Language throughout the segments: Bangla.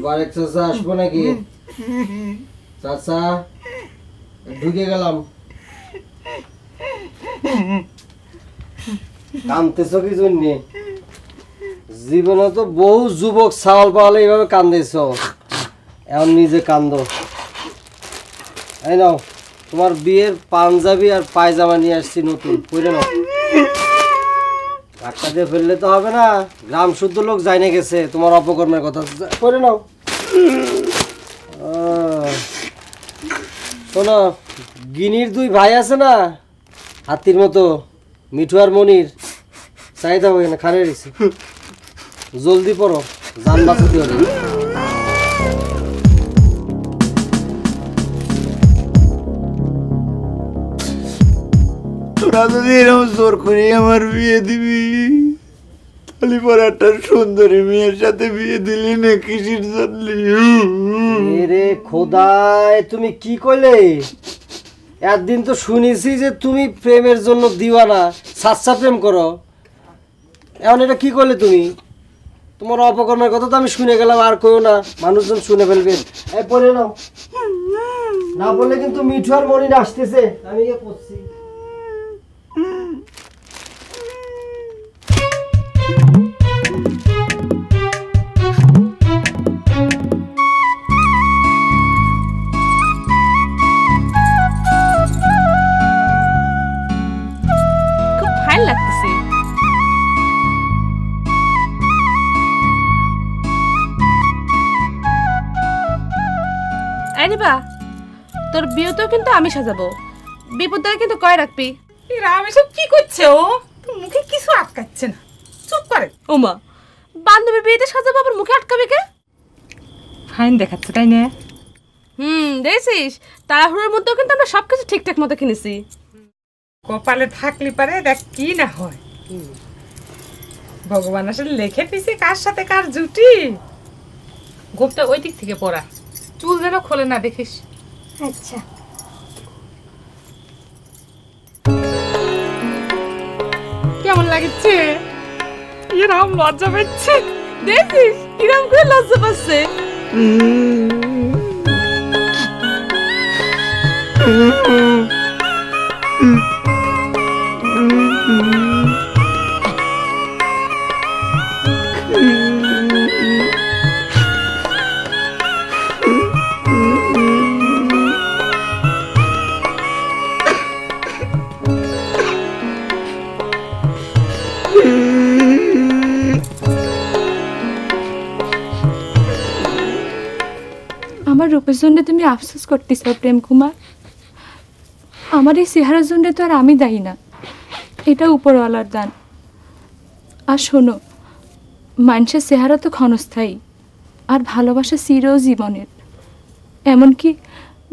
বারেক চাচা আসবো নাকি? চাচা ঢুকে গেলাম। কান্দতেছো কি জন্যে? জীবনে তো বহু যুবক ছাওয়াল পাওয়ালে এইভাবে কান্দেছ, এখন নিজে কান্দো। এই নাও তোমার বিয়ের পাঞ্জাবি আর পায়জামা নিয়ে আসছি নতুন, পরে নাও। ধাক্কা দিয়ে ফেললে তো হবে না, গ্রাম শুদ্ধ লোক জানে গেছে তোমার অপকর্মের কথা, পরে নাও। শোনো, গিনির দুই ভাই আছে না হাতির মতো, মিঠু আর মনির, চাহিদা হবে না, খারে রেছি, জলদি পড়ো, জান বাঁচাতে হবে। তোরা যদি এরকম জোর করে আমার বিয়ে দিবি, তাহলে পর একটা সুন্দরী মেয়ের সাথে বিয়ে দিলি না কিসের জন্য? রে খোদায়, তুমি কি কইলে? একদিন তো শুনেছি যে তুমি প্রেমের জন্য দিওয়ানা, সাচ্চা প্রেম করো, এখন এটা কি করলে তুমি? তোমার অপকর্মের কথা তো আমি শুনে গেলাম, আর কইও না, মানুষজন শুনে ফেলবে। এই পড়ে নাও, না বললে কিন্তু মিঠু আর মনির আসতেছে, আমি গিয়ে পড়ছি। খুব ভালো লাগতেছে। আরে বা, তোর বিয়েতেও কিন্তু আমি সাজাবো, বিপদটা কিন্তু কয় রাখবি। রাম এসব কি করছে? ও তোর মুখে কিছু আটকাচ্ছে না, চুপ করে। ওমা, বান্ধবীর বিয়েতে সাজাবো আবার মুখে আটকাবে কে? ফাইন দেখাচ্ছে তাই না? দেখছিস, তাড়াহুড়োর মধ্যেও কিন্তু আমরা সবকিছু ঠিকঠাক মতো কিনেছি। কপালে থাকলে পারে দেখ কি না হয়। ভগবান আসলে লেখে পিছে কার সাথে কার জুটি। গোপটা ওই দিক থেকে পড়া, চুল যেন খোলে না, দেখিস। আচ্ছা, কেমন লাগছে? এরকম লজ্জা পাচ্ছে, দেখছিস কিরম করে লজ্জা পাচ্ছে। আমার রূপের জন্য তুমি আফসোস করতেছ প্রেম কুমার। আমার এই চেহারার জন্য তো আর আমি দায়ী না, এটা উপরওয়ালার দান। আর শোনো, মানুষের চেহারা তো ক্ষণস্থায়ী, আর ভালোবাসা চিরজীবনের। এমনকি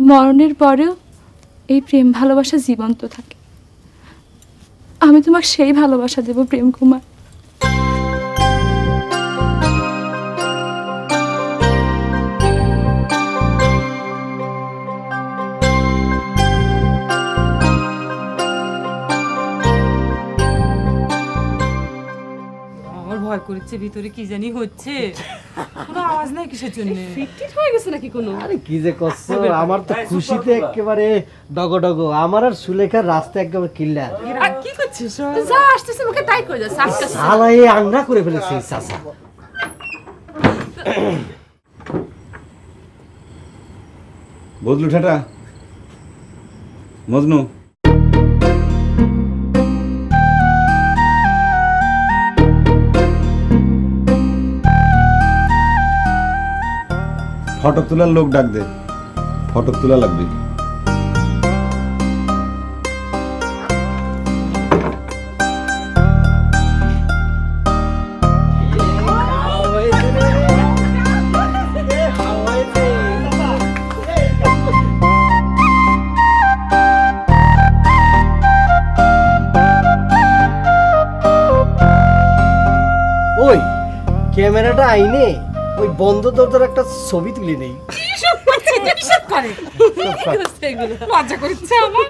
মরণের পরেও এই প্রেম ভালোবাসা জীবন্ত থাকে। আমি তোমাকে সেই ভালোবাসা দেব প্রেম কুমার। ভয় করছে, ভিতরে কি জানি হচ্ছে, কোনো আওয়াজ নাই কিসের জন্য? ফিটফিট হয়ে গেছে নাকি কোনো? আরে কি যে করছো, আমার তো খুশিতে একেবারে ডগডগ, আমার আর সুলেখার রাস্তা একেবারে ক্লিয়ার। কি করছিস? যা আসতেছে মুখে তাই করে যাচ্ছে, আসতেছে। শালা এই আংরা করে ফেলেছে চাচা। বদলু ঠাটা, মজনু ফটো তোলার লোক ডাক দে, ফটো তোলা লাগবে। ওই ক্যামেরাটা আইনে ওই বন্ধ দরজার একটা ছবি তুলে নেই। কি সব করছে? কি সব করে? লজ্জা করছে আমার।